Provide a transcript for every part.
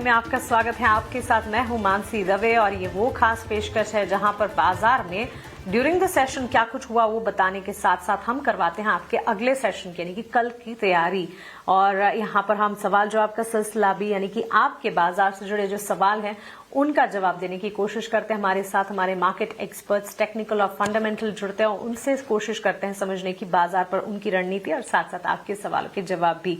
में आपका स्वागत है। आपके साथ मैं हूं मानसी दवे और ये वो खास पेशकश है जहां पर बाजार में ड्यूरिंग द सेशन क्या कुछ हुआ वो बताने के साथ साथ हम करवाते हैं आपके अगले सेशन की यानी कि कल की तैयारी। और यहां पर हम सवाल जवाब का सिलसिला भी यानी कि आपके बाजार से जुड़े जो सवाल हैं उनका जवाब देने की कोशिश करते हैं। हमारे साथ हमारे मार्केट एक्सपर्ट्स टेक्निकल और फंडामेंटल जुड़ते हैं, उनसे कोशिश करते हैं समझने की बाजार पर उनकी रणनीति और साथ साथ आपके सवालों के जवाब भी।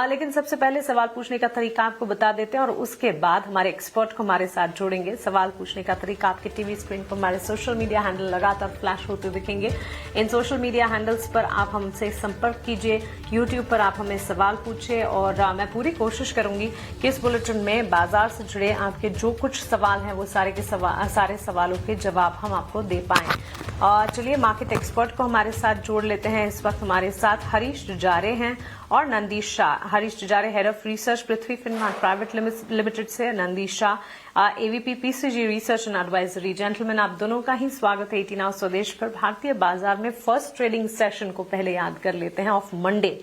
लेकिन सबसे पहले सवाल पूछने का तरीका आपको बता देते हैं और उसके बाद हमारे एक्सपर्ट को हमारे साथ जोड़ेंगे। सवाल पूछने का तरीका आपके टीवी स्क्रीन पर हमारे सोशल मीडिया हैंडल लगातार फ्लैश होते दिखेंगे। इन सोशल मीडिया हैंडल्स पर आप हमसे संपर्क कीजिए, यूट्यूब पर आप हमें सवाल पूछिए और मैं पूरी कोशिश करूंगी कि इस बुलेटिन में बाजार से जुड़े आपके जो कुछ सवाल हैं वो सारे सवालों के जवाब हम आपको दे पाएं। चलिए मार्केट एक्सपर्ट को हमारे साथ जोड़ लेते हैं। इस वक्त हमारे साथ हरीश जुजारे हैं और Nandish Shah. Harish Jujare head of research Prithvi Finmart private limited से, Nandish Shah AVP PCG research and advisory. Gentleman आप दोनों का ही स्वागत है 18 आवर्स स्वदेश पर। भारतीय बाजार में फर्स्ट ट्रेडिंग सेशन को पहले याद कर लेते हैं ऑफ मंडे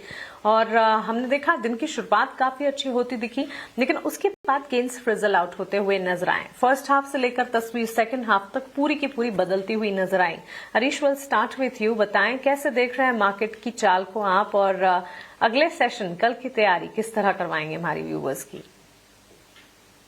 और हमने देखा दिन की शुरुआत काफी अच्छी होती दिखी लेकिन उसके बाद गेंस फ्रिजल आउट होते हुए नजर आए। फर्स्ट हाफ से लेकर तस्वीर सेकंड हाफ तक पूरी की पूरी बदलती हुई नजर आई। Harish will start with you, बताएं कैसे देख रहे हैं मार्केट की चाल को आप और अगले सेशन कल की तैयारी किस तरह करवाएंगे हमारी व्यूवर्स की।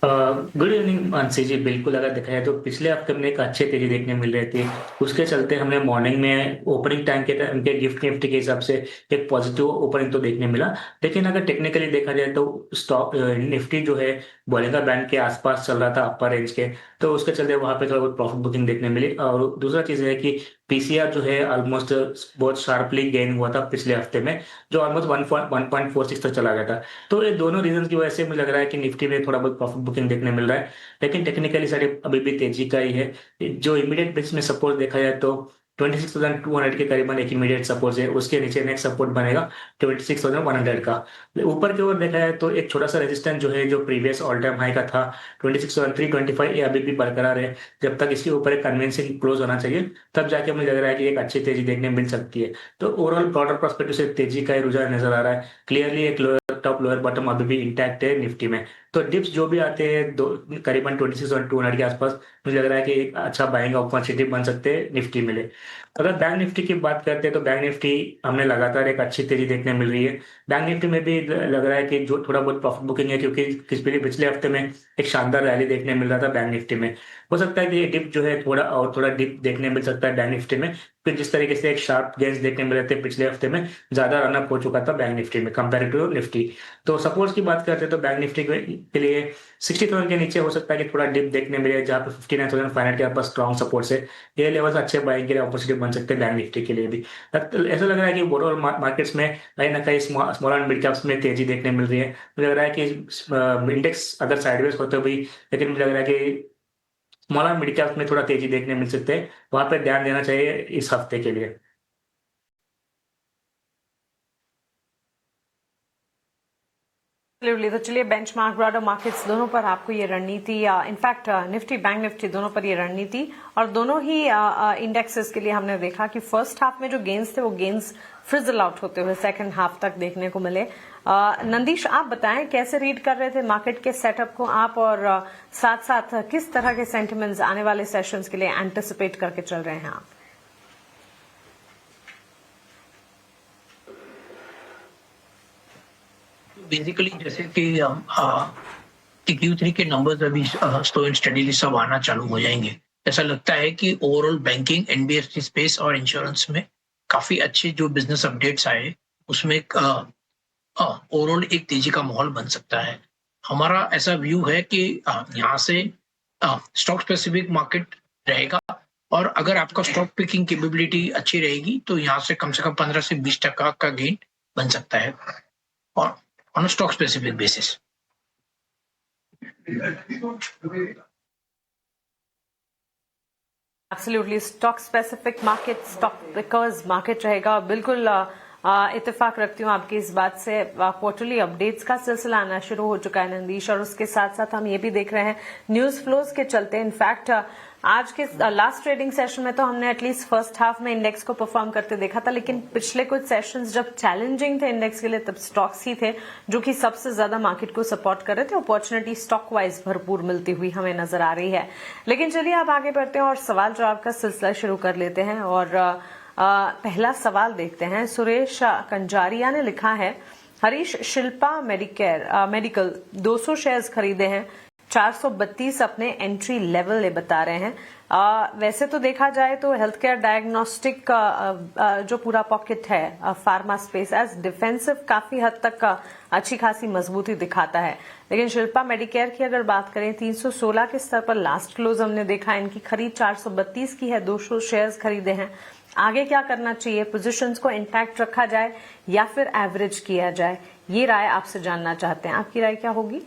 गुड इवनिंग मानसी जी। बिल्कुल अगर देखा जाए तो पिछले हफ्ते में एक अच्छी तेजी देखने मिल रही थी, उसके चलते हमने मॉर्निंग में ओपनिंग टाइम के गिफ्ट निफ्टी के हिसाब से एक पॉजिटिव ओपनिंग तो देखने मिला। लेकिन अगर टेक्निकली देखा जाए तो स्टॉक निफ्टी जो है बॉलिंगर बैंड के आसपास चल रहा था अपर रेंज के, तो उसके चलते वहां पे थोड़ा बहुत प्रॉफिट बुकिंग देखने मिली। और दूसरा चीज है कि पीसीआर जो है ऑलमोस्ट बहुत शार्पली गेन हुआ था पिछले हफ्ते में, जो ऑलमोस्ट 1.46 तक चला गया था। तो ये दोनों रीजन की वजह से मुझे लग रहा है कि निफ्टी में थोड़ा बहुत प्रॉफिट बुकिंग देखने मिल रहा है। लेकिन टेक्निकली साइड अभी भी तेजी का ही है। जो इमीडिएट बेस में सपोर्ट देखा जाए तो 26,200 के करीबन एक इमीडिएट सपोर्ट है, उसके नीचे नेक्स्ट सपोर्ट बनेगा 26,100 का। ऊपर की ओर देखा जाए तो एक छोटा सा रेजिस्टेंस जो है जो प्रीवियस ऑल टाइम हाई का था 26,325, ये अभी भी बरकरार है। जब तक इसके ऊपर एक कन्विंसिंग क्लोज होना चाहिए तब जाके मुझे लग रहा है कि एक अच्छी तेजी देखने मिल सकती है। तो ओवरऑल ब्रॉडर पर्सपेक्टिव से तेजी का ही रुझान नजर आ रहा है। क्लियरली एक टॉप लोअर बॉटम अभी भी इंटैक्ट है निफ्टी में। तो डिप्स जो भी आते हैं करीबन 26,200 के आसपास, मुझे लग रहा है कि एक अच्छा बाइंग अपॉर्चुनिटी बन सकते हैं निफ्टी मिले। अगर बैंक निफ्टी की बात करते हैं तो बैंक निफ्टी हमने लगातार एक अच्छी तेजी देखने मिल रही है। बैंक निफ्टी में भी लग रहा है कि जो थोड़ा बहुत प्रॉफिट बुकिंग है, क्योंकि पिछले हफ्ते में एक शानदार रैली देखने मिल रहा था बैंक निफ्टी में। हो सकता है कि ये डिप जो है थोड़ा डिप देखने मिल सकता है बैंक निफ्टी में। फिर जिस तरीके से एक शार्प गेंस देखने मिल रहे थे पिछले हफ्ते में, ज्यादा रनअप हो चुका था बैंक निफ्टी में कंपेयर टू निफ्टी। तो सपोर्ट की बात करते हैं तो बैंक निफ्टी के लिए 60,000 के नीचे हो सकता है कि थोड़ा डिप देखने मिले, जहां पे 59,500 के आसपास स्ट्रॉन्ग सपोर्ट से ये लेवल्स अच्छे बाइंग के लिए अपॉर्चुनिटी बन सकते हैं बैंक निफ्टी के लिए भी। ऐसा लग रहा है कि ओवरऑल मार्केट्स में कहीं ना कहीं स्मॉल एंड मिड कैप्स में तेजी देखने मिल रही है। मुझे लग रहा है कि इंडेक्स अगर साइडवेज होते हुए, लेकिन मुझे लग रहा है कि स्मॉल एंड मिड कैप्स में थोड़ा तेजी देखने मिल सकते हैं, वहां पर ध्यान देना चाहिए इस हफ्ते के लिए। तो चलिए बेंचमार्क ब्रॉडर मार्केट्स दोनों पर आपको ये रणनीति इनफैक्ट निफ्टी बैंक निफ्टी दोनों पर ये रणनीति और दोनों ही इंडेक्सेस के लिए हमने देखा कि फर्स्ट हाफ में जो गेंस थे वो गेंस फ्रिजल आउट होते हुए सेकंड हाफ तक देखने को मिले। नंदीश आप बताएं कैसे रीड कर रहे थे मार्केट के सेटअप को आप और साथ साथ किस तरह के सेंटिमेंट्स आने वाले सेशंस के लिए एंटिसिपेट करके चल रहे हैं आप। बेसिकली जैसे कि Q3 के नंबर्स अभी स्लो एंड स्टडीली सब आना चालू हो जाएंगे। ऐसा लगता है कि ओवरऑल बैंकिंग, एनबीएफसी स्पेस और इंश्योरेंस में काफी अच्छे जो बिजनेस अपडेट्स आए उसमें ओवरऑल एक तेजी का माहौल बन सकता है। हमारा ऐसा व्यू है कि यहाँ से स्टॉक स्पेसिफिक मार्केट रहेगा और अगर आपका स्टॉक पिकिंग कैपेबिलिटी अच्छी रहेगी तो यहाँ से कम 15 से 20% का गेन बन सकता है और on a stock specific basis. Absolutely, stock specific market, stock pickers market रहेगा। बिल्कुल इत्तेफाक रखती हूँ आपकी इस बात से। क्वार्टरली अपडेट्स का सिलसिला आना शुरू हो चुका है नंदीश और उसके साथ साथ हम ये भी देख रहे हैं न्यूज फ्लोज के चलते इनफैक्ट आज के लास्ट ट्रेडिंग सेशन में तो हमने एटलीस्ट फर्स्ट हाफ में इंडेक्स को परफॉर्म करते देखा था, लेकिन पिछले कुछ सेशंस जब चैलेंजिंग थे इंडेक्स के लिए तब स्टॉक्स ही थे जो कि सबसे ज्यादा मार्केट को सपोर्ट कर रहे थे। अपॉर्चुनिटी स्टॉक वाइज भरपूर मिलती हुई हमें नजर आ रही है। लेकिन चलिए आप आगे बढ़ते हैं और सवाल जवाब का सिलसिला शुरू कर लेते हैं। और पहला सवाल देखते हैं। सुरेश कंजारिया ने लिखा है, हरीश, शिल्पा मेडिकल 200 शेयर्स खरीदे हैं, 432 अपने एंट्री लेवल बता रहे हैं। वैसे तो देखा जाए तो हेल्थ केयर डायग्नोस्टिक का जो पूरा पॉकेट है फार्मा स्पेस एज डिफेंसिव काफी हद तक अच्छी खासी मजबूती दिखाता है। लेकिन शिल्पा मेडिकेयर की अगर बात करें 316 के स्तर पर लास्ट क्लोज हमने देखा, इनकी खरीद 432 की है, 200 शेयर्स खरीदे हैं। आगे क्या करना चाहिए? पोजीशंस को इंटैक्ट रखा जाए या फिर एवरेज किया जाए? ये राय आपसे जानना चाहते हैं, आपकी राय क्या होगी?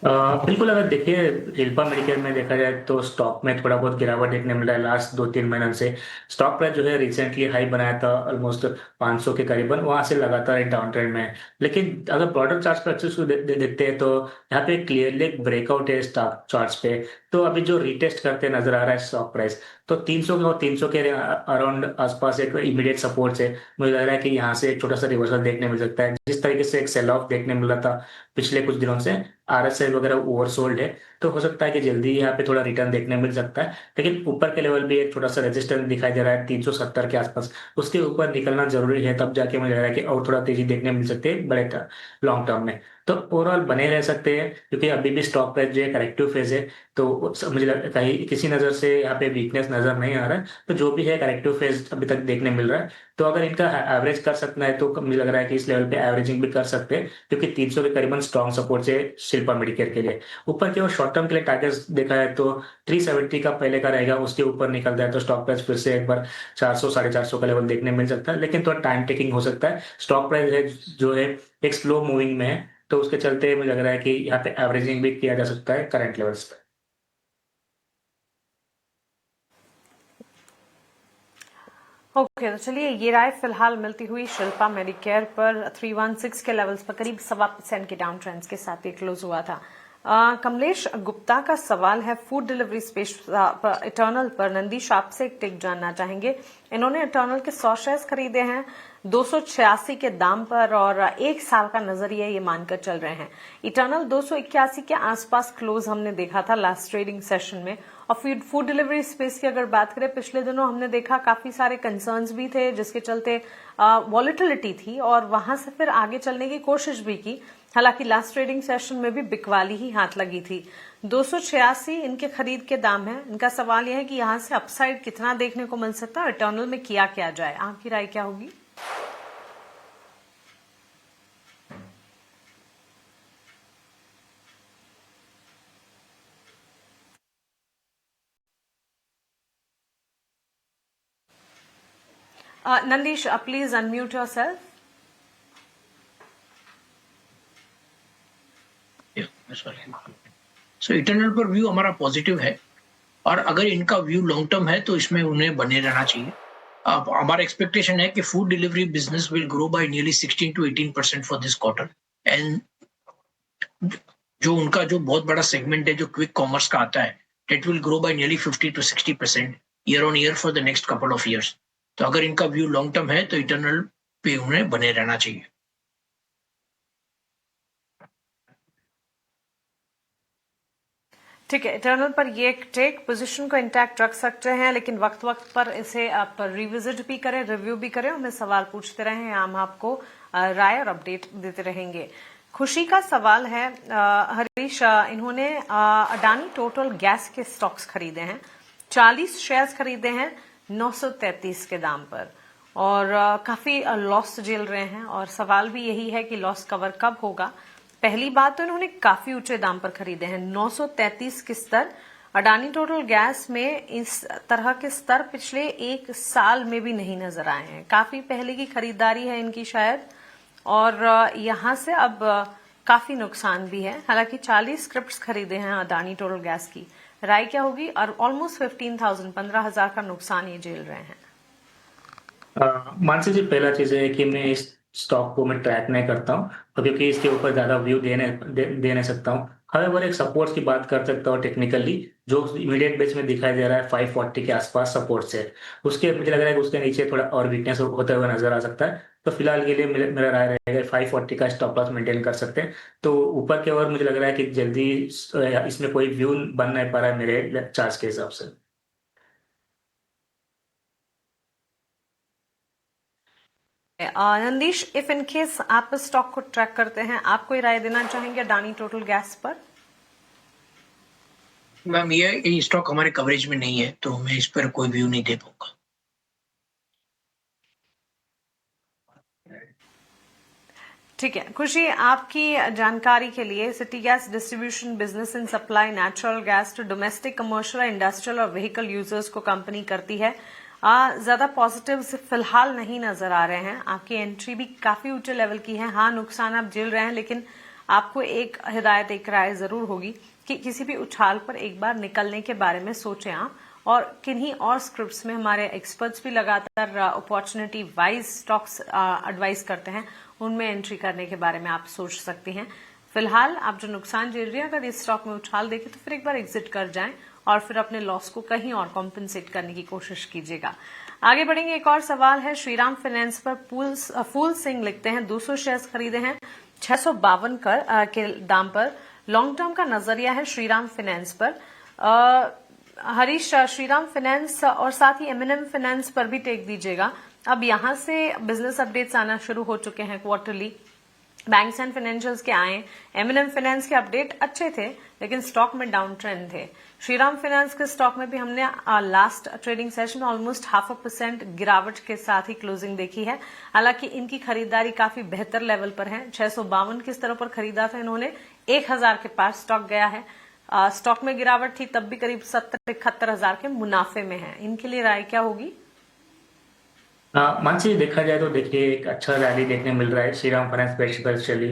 बिल्कुल, अगर देखिए शिल्पा मेडिकेयर में देखा जाए तो स्टॉक में थोड़ा बहुत गिरावट देखने मिल रहा है लास्ट 2-3 महीनों से। स्टॉक प्राइस जो है रिसेंटली हाई बनाया था ऑलमोस्ट 500 के करीबन, वहां से लगातार एक डाउन ट्रेंड में है। लेकिन अगर ब्रॉडर चार्ट पर अच्छे से देखते हैं तो यहाँ पे क्लियरली एक ब्रेकआउट है स्टॉक चार्ट्स पे। तो अभी जो रिटेस्ट करते नजर आ रहा है स्टॉक प्राइस, तो 300 और 300 के अराउंड आसपास एक इमीडिएट सपोर्ट है। मुझे लग रहा है कि यहाँ से एक छोटा सा रिवर्सल देखने मिल सकता है। जिस तरीके से एक सेल ऑफ देखने मिला था पिछले कुछ दिनों से, आरएसआई वगैरह ओवरसोल्ड है, तो हो सकता है कि जल्दी यहाँ पे थोड़ा रिटर्न देखने मिल सकता है। लेकिन ऊपर के लेवल भी एक छोटा सा रेजिस्टेंस दिखाई दे रहा है 370 के आसपास, उसके ऊपर निकलना जरूरी है, तब जाके मुझे लग रहा है कि और थोड़ा तेजी देखने मिल सकती है बड़े लॉन्ग टर्म में। तो ओवरऑल बने रह सकते हैं क्योंकि अभी भी स्टॉक प्राइस जो है करेक्टिव फेज है। तो मुझे कहीं किसी नजर से यहाँ पे वीकनेस नजर नहीं आ रहा है, तो जो भी है करेक्टिव फेज अभी तक देखने मिल रहा है। तो अगर इनका एवरेज कर सकना है तो मुझे लग रहा है कि इस लेवल पे एवरेजिंग भी कर सकते हैं, क्योंकि 300 के करीबन स्ट्रॉन्ग सपोर्ट से शिल्पा मेडिकेयर के लिए। ऊपर की ओर शॉर्ट टर्म के लिए टारगेट्स देखा है तो 370 का पहले का रहेगा, उसके ऊपर निकल जाए तो स्टॉक प्राइस फिर से एक बार 400 450 का लेवल देखने मिल सकता है। लेकिन थोड़ा टाइम टेकिंग हो सकता है। स्टॉक प्राइस है जो है एक स्लो मूविंग में है, तो उसके चलते मुझे लग रहा है कि यहाँ पे एवरेजिंग भी किया जा सकता है करंट लेवल्स पे। ओके, तो चलिए ये राय फिलहाल मिलती हुई शिल्पा मेडिकेयर पर 316 के लेवल्स पर करीब 1.25% के डाउन ट्रेंड्स के साथ ही क्लोज हुआ था। कमलेश गुप्ता का सवाल है, फूड डिलीवरी स्पेस इटर्नल पर नंदीश आपसे एक टिक जानना चाहेंगे। इन्होंने इटर्नल के 100 शेयर्स खरीदे हैं 286 के दाम पर और 1 साल का नजरिया ये मानकर चल रहे हैं। इटर्नल 281 के आसपास क्लोज हमने देखा था लास्ट ट्रेडिंग सेशन में। और फूड डिलीवरी स्पेस की अगर बात करें, पिछले दिनों हमने देखा काफी सारे कंसर्न्स भी थे जिसके चलते वॉलेटिलिटी थी और वहां से फिर आगे चलने की कोशिश भी की। हालांकि लास्ट ट्रेडिंग सेशन में भी बिकवाली ही हाथ लगी थी। 286 इनके खरीद के दाम है। इनका सवाल यह है कि यहां से अपसाइड कितना देखने को मिल सकता है, इटर्नल में किया क्या जाए? आपकी राय क्या होगी? Nandish, please unmute yourself. So eternal पर व्यू हमारा पॉजिटिव है और अगर इनका व्यू लॉन्ग टर्म है तो इसमें उन्हें बने रहना चाहिए। अब हमारा एक्सपेक्टेशन है कि food delivery business will grow by nearly 16 to 18% for this quarter. And जो उनका जो बहुत बड़ा सेगमेंट है जो क्विक कॉमर्स का आता है, it will grow by nearly 50 to 60% year on year for the next couple of years. तो अगर इनका व्यू लॉन्ग टर्म है तो इटर्नल पे उन्हें बने रहना चाहिए। ठीक है, इटर्नल पर ये एक टेक पोजीशन को इंटैक्ट रख सकते हैं, लेकिन वक्त वक्त पर इसे आप रिविजिट भी करें, रिव्यू भी करें, हमें सवाल पूछते रहें, हम आपको राय और अपडेट देते रहेंगे। खुशी का सवाल है, हरीश, इन्होंने अडानी टोटल गैस के स्टॉक्स खरीदे हैं, 40 शेयर्स खरीदे हैं 933 के दाम पर और काफी लॉस झेल रहे हैं। और सवाल भी यही है कि लॉस कवर कब होगा। पहली बात तो इन्होंने काफी ऊंचे दाम पर खरीदे हैं, 933 के स्तर। अडानी टोटल गैस में इस तरह के स्तर पिछले 1 साल में भी नहीं नजर आए हैं। काफी पहले की खरीदारी है इनकी शायद, और यहां से अब काफी नुकसान भी है। हालांकि 40 स्क्रिप्ट्स खरीदे हैं अडानी टोटल गैस की। राय क्या होगी? और ऑलमोस्ट 15,000 का नुकसान ये झेल रहे हैं। मानसी जी, पहला चीज है कि मैं इस स्टॉक को मैं ट्रैक नहीं करता हूँ, तो क्योंकि इसके ऊपर ज़्यादा व्यू दे नहीं सकता हूँ। हाउएवर एक सपोर्ट्स की बात कर सकता हूँ टेक्निकली, जो इमीडिएट बेस में दिखाई दे रहा है 540 के आसपास सपोर्ट से। उसके मुझे लग रहा है कि उसके नीचे थोड़ा और वीकनेस होते हुए नजर आ सकता है। तो फिलहाल के लिए मेरा राय रहेगा 540 का स्टॉप लॉस मेंटेन कर सकते हैं। तो ऊपर के ओर मुझे लग रहा है कि जल्दी इसमें कोई व्यू बन नहीं पा रहा है मेरे चार्ट के हिसाब से। नंदीश, इफ इन केस आप इस स्टॉक को ट्रैक करते हैं, आप कोई राय देना चाहेंगे अडानी टोटल गैस पर? मैम ये स्टॉक हमारे कवरेज में नहीं है, तो मैं इस पर कोई व्यू नहीं दे पाऊंगा। ठीक है खुशी, आपकी जानकारी के लिए city gas distribution business in supply natural gas to domestic, commercial, industrial और व्हीकल यूजर्स को कंपनी करती है। ज्यादा पॉजिटिव्स फिलहाल नहीं नजर आ रहे हैं। आपकी एंट्री भी काफी ऊंचे लेवल की है। हाँ, नुकसान आप झेल रहे हैं, लेकिन आपको एक हिदायत, एक राय जरूर होगी कि किसी भी उछाल पर एक बार निकलने के बारे में सोचें आप। और किन्हीं और स्क्रिप्ट्स में हमारे एक्सपर्ट्स भी लगातार अपॉर्चुनिटी वाइज स्टॉक्स एडवाइस करते हैं, उनमें एंट्री करने के बारे में आप सोच सकती हैं। फिलहाल आप जो नुकसान झेल रही हैं, अगर इस स्टॉक में उछाल देखें तो फिर एक बार एग्जिट कर जाएं और फिर अपने लॉस को कहीं और कॉम्पेंसेट करने की कोशिश कीजिएगा। आगे बढ़ेंगे। एक और सवाल है श्रीराम फाइनेंस पर। फूल सिंह लिखते हैं 200 शेयर्स खरीदे हैं 652 के दाम पर। लॉन्ग टर्म का नजरिया है श्रीराम फाइनेंस पर। हरीश, श्रीराम फाइनेंस और साथ ही एमएनएम फाइनेंस पर भी टेक दीजिएगा। अब यहां से बिजनेस अपडेट्स आना शुरू हो चुके हैं क्वार्टरली। बैंक्स एंड फाइनेंशियल्स के आए। एमएनएम फाइनेंस के अपडेट अच्छे थे, लेकिन स्टॉक में डाउन ट्रेंड थे। श्रीराम फाइनेंस के स्टॉक में भी हमने लास्ट ट्रेडिंग सेशन में ऑलमोस्ट 0.5% गिरावट के साथ ही क्लोजिंग देखी है। हालांकि इनकी खरीदारी काफी बेहतर लेवल पर है। 652 के स्तरों पर खरीदा था इन्होंने, 1000 के पास स्टॉक गया है। स्टॉक में गिरावट थी तब भी करीब 70-71 के मुनाफे में है। इनके लिए राय क्या होगी? मानसी, देखा जाए तो देखिए एक अच्छा रैली देखने मिल रहा है श्रीराम फाइनेंस पे स्पेशली।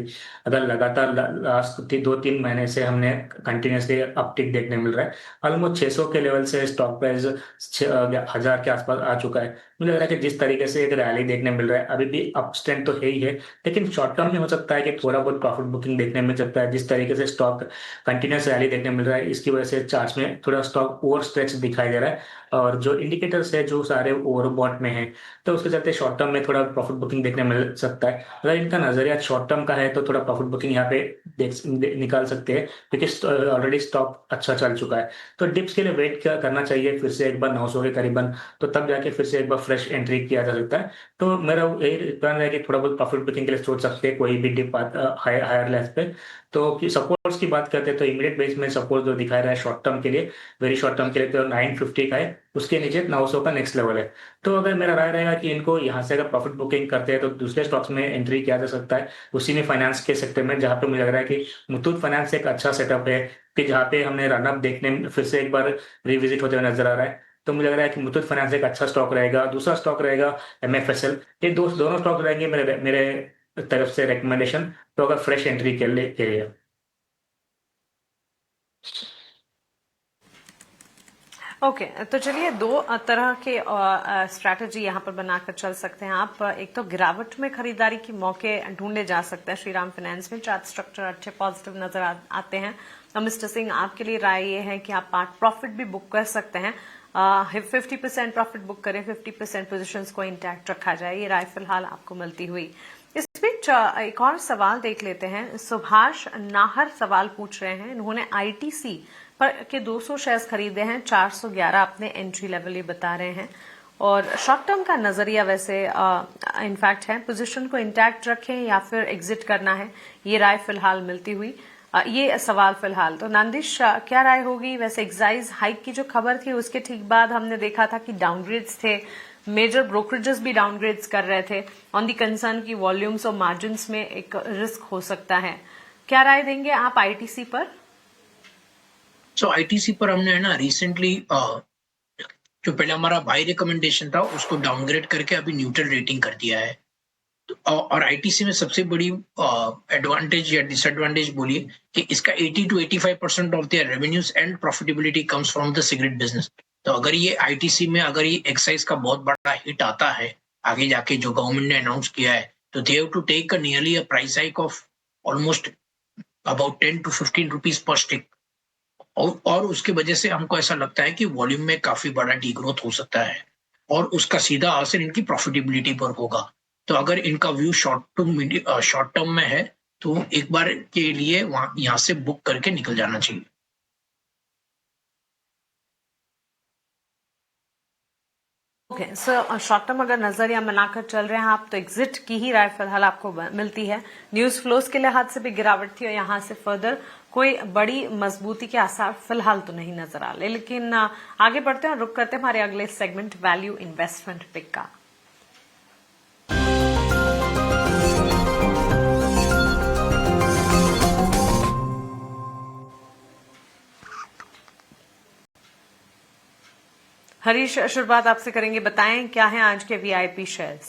अगर लगातार लास्ट 2-3 महीने से हमने कंटिन्यूसली अपटिक देखने मिल रहा है। ऑलमोस्ट 600 के लेवल से स्टॉक प्राइस 1000 के आसपास आ चुका है। मुझे लग रहा है कि जिस तरीके से एक रैली देखने मिल रहा है, अभी भी अप ट्रेंड तो है ही है, लेकिन शॉर्ट टर्म में हो सकता है कि थोड़ा बहुत प्रॉफिट बुकिंग देखने मिल सकता है। जिस तरीके से स्टॉक कंटिन्यूस रैली देखने मिल रहा है, इसकी वजह से चार्ट में थोड़ा स्टॉक ओवर स्ट्रेच दिखाई दे रहा है। और जो इंडिकेटर्स है जो सारे ओवरबॉट में है, तो उसके चलते शॉर्ट टर्म में थोड़ा प्रॉफिट बुकिंग देखने मिल सकता है। अगर इनका नजरिया शॉर्ट टर्म का है तो थोड़ा प्रॉफिट बुकिंग यहाँ पे निकाल सकते हैं, क्योंकि ऑलरेडी स्टॉक अच्छा चल चुका है। तो डिप्स के लिए वेट करना चाहिए फिर से एक बार 900 के करीबन, तो तब जाके फिर से एक बार फ्रेश एंट्री किया जा सकता है। तो मेरा यही प्लान है कि थोड़ा बहुत प्रॉफिट बुकिंग के लिए सोच सकते हैं कोई भी डिप हायर लेवल पे। तो सपोर्ट्स की बात करते हैं तो इमीडिएट बेस में सपोर्ट जो दिखा रहा है शॉर्ट टर्म के लिए, वेरी शॉर्ट टर्म के लिए, तो 950 का है। उसके नीचे 900 का नेक्स्ट लेवल है। तो अगर मेरा राय रहेगा कि इनको यहाँ से अगर प्रॉफिट बुकिंग करते हैं तो दूसरे स्टॉक्स में एंट्री किया जा सकता है, उसी में फाइनेंस के सेक्टर में, जहाँ पे मुझे लग रहा है कि मुथूट फाइनेंस एक अच्छा सेटअप है, कि जहाँ पे हमने रनअप देखने में फिर से एक बार रिविजिट होते हुए नजर आ रहा है। तो मुझे लग रहा है कि मुथूट फाइनेंस एक अच्छा स्टॉक रहेगा। दूसरा स्टॉक रहेगा एमएफएसएल। ये दोनों स्टॉक रहेंगे मेरे तरफ से रिकमेंडेशन, तो अगर फ्रेश एंट्री के लिए। ओके तो चलिए दो तरह के स्ट्रैटेजी यहाँ पर बनाकर चल सकते हैं आप। एक तो गिरावट में खरीदारी के मौके ढूंढे जा सकते हैं। श्रीराम फाइनेंस में चार्ट स्ट्रक्चर अच्छे पॉजिटिव नजर आते हैं। तो मिस्टर सिंह, आपके लिए राय ये है कि आप पार्ट प्रॉफिट भी बुक कर सकते हैं। 50% प्रॉफिट बुक करें, 50% पोजिशंस को इंटैक्ट रखा जाए। ये राय फिलहाल आपको मिलती हुई। इस बीच एक और सवाल देख लेते हैं। सुभाष नाहर सवाल पूछ रहे हैं। इन्होंने आईटीसी पर के 200 शेयर्स खरीदे हैं, 411 अपने एंट्री लेवल ये बता रहे हैं। और शॉर्ट टर्म का नजरिया वैसे इनफैक्ट है, पोजीशन को इंटैक्ट रखें या फिर एग्जिट करना है, ये राय फिलहाल मिलती हुई। ये सवाल फिलहाल। तो नंदिश, क्या राय होगी? वैसे एक्साइज हाइक की जो खबर थी उसके ठीक बाद हमने देखा था कि डाउनग्रेड्स थे, मेजर ब्रोकरेजेस भी डाउनग्रेड्स कर रहे थे ऑन दी कंसर्न की वॉल्यूम्स और मार्जिन्स में एक रिस्क हो सकता है। क्या राय देंगे आप आईटीसी पर? सो आईटीसी पर हमने है ना रिसेंटली जो पहले हमारा बाय रिकमेंडेशन था उसको डाउनग्रेड करके अभी न्यूट्रल रेटिंग कर दिया है। और आईटीसी में सबसे बड़ी एडवांटेज या डिसएडवांटेज बोलिए कि इसका 80-85% of their revenues and profitability comes from the cigarette business. तो अगर ये आईटीसी में अगर ये एक्साइज का बहुत बड़ा हिट आता है आगे जाके, जो गवर्नमेंट ने अनाउंस किया है तो they have to take nearly a price hike of almost about 10 to 15 rupees पर स्टिक, और उसके वजह से हमको ऐसा लगता है कि वॉल्यूम में काफी बड़ा डीग्रोथ हो सकता है और उसका सीधा असर इनकी प्रॉफिटेबिलिटी पर होगा। तो अगर इनका व्यू शॉर्ट टर्म में है तो एक बार के लिए यहाँ से बुक करके निकल जाना चाहिए। ओके सर, शॉर्ट टर्म अगर नजरिया बनाकर चल रहे हैं आप तो एग्जिट की ही राय फिलहाल आपको मिलती है। न्यूज फ्लोज के लिहाज से भी गिरावट थी और यहां से फर्दर कोई बड़ी मजबूती के आसार फिलहाल तो नहीं नजर आ रहे, लेकिन आगे बढ़ते हैं और रुक करते हैं हमारे अगले सेगमेंट वैल्यू इन्वेस्टमेंट पिक का। हरीश, शुरुआत आपसे करेंगे, बताएं क्या है आज के वीआईपी शेयर्स?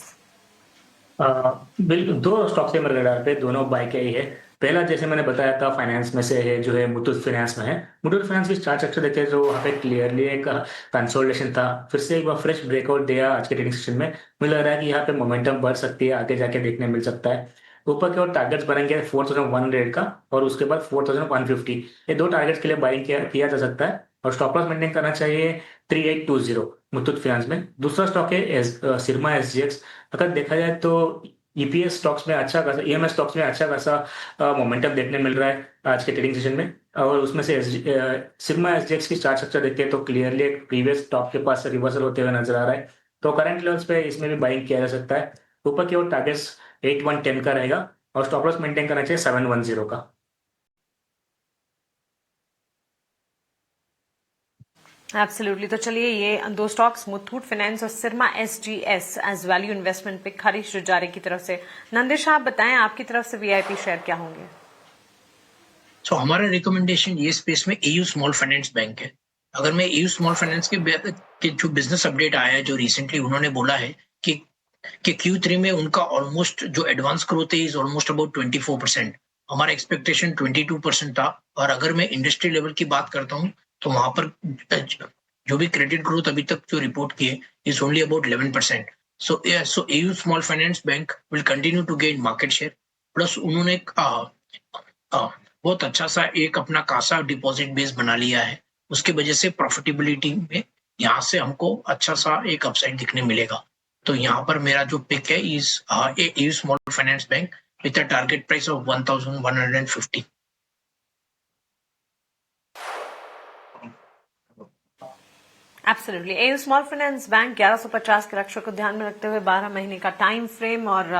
बिल्कुल, दो स्टॉक्स है मेरे रडार पे, दोनों बाय के ही है। पहला जैसे मैंने बताया था फाइनेंस में से है, जो है मुथूट फाइनेंस में है। मुथूट फाइनेंस की चार्ट स्ट्रक्चर देखे तो वहाँ पे क्लियरली एक कंसोलिडेशन था, फिर से एक बार फ्रेश ब्रेकआउट दिया आज के ट्रेडिंग सेशन में। मुझे लग रहा है कि यहाँ पे मोमेंटम बढ़ सकती है, आगे जाके देखने मिल सकता है। ऊपर के और टारगेट्स बनेंगे 4100 का और उसके बाद 4150, ये दो टारगेट्स के लिए बाइंग किया जा सकता है और स्टॉप लॉस मेंटेन करना चाहिए 3820 मुथूट फाइनेंस में। दूसरा स्टॉक है सिरमा एसजीएक्स। अगर देखा जाए तो ईपीएस स्टॉक्स में अच्छा खासा, ईएमएस स्टॉक्स में अच्छा खासा मोमेंटम देखने मिल रहा है आज के ट्रेडिंग सेशन में। और उसमें से सिग्मा एसजीएक्स की चार्ट स्ट्रक्चर देखते हैं तो क्लियरली एक प्रीवियस टॉप के पास रिवर्सल होते हुए नजर आ रहा है। तो करंट लेवल्स पे इसमें भी बाइंग किया जा सकता है। ऊपर की ओर टारगेट्स 8110 का रहेगा और स्टॉप लॉस मेंटेन करना चाहिए 710 का। एब्सोल्युटली। तो चलिए, ये दो स्टॉक्स मुथूट फाइनेंस और Syrma SGS as value investment pick Harish Jujare की तरफ से। नंदिश, आप बताएं आपकी तरफ से वीआईपी शेयर क्या होंगे? तो हमारा रिकमेंडेशन ये स्पेस में एयू स्मॉल फाइनेंस बैंक है। अगर मैं एयू स्मॉल फाइनेंस के जो बिजनेस अपडेट आया है, जो रिसेंटली उन्होंने बोला है कि Q3 में उनका ऑलमोस्ट जो एडवांस ग्रोथ है इज ऑलमोस्ट अबाउट 24%। हमारा एक्सपेक्टेशन 22% था। और अगर मैं इंडस्ट्री लेवल की बात करता हूँ तो वहां पर जो भी क्रेडिट ग्रोथ अभी तक जो रिपोर्ट किए is only about 11%। So AU small finance bank will continue to gain market share. Plus उन्होंने बहुत अच्छा सा एक अपना कासा डिपॉजिट बेस बना लिया है, उसके वजह से प्रॉफिटेबिलिटी में यहाँ से हमको अच्छा सा एक अपसाइड दिखने मिलेगा। तो यहाँ पर मेरा जो पिक है is AU small finance bank with a target price of 1150। Absolutely. AU small finance bank 1150 के लक्ष्य को ध्यान में रखते हुए 12 महीने का टाइम फ्रेम और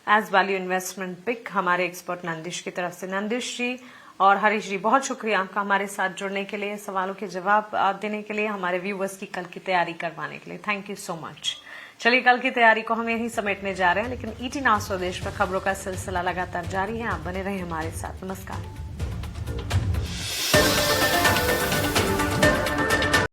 एज वैल्यू इन्वेस्टमेंट पिक हमारे एक्सपर्ट नंदिश की तरफ से। नंदिश जी और हरीश जी, बहुत शुक्रिया आपका हमारे साथ जुड़ने के लिए, सवालों के जवाब देने के लिए, हमारे व्यूवर्स की कल की तैयारी करवाने के लिए। Thank you so much. चलिए, कल की तैयारी को हम यहीं समेटने जा रहे हैं, लेकिन ईटी नाउ स्वदेश पर खबरों का सिलसिला लगातार जारी है। आप बने रहें हमारे साथ। नमस्कार।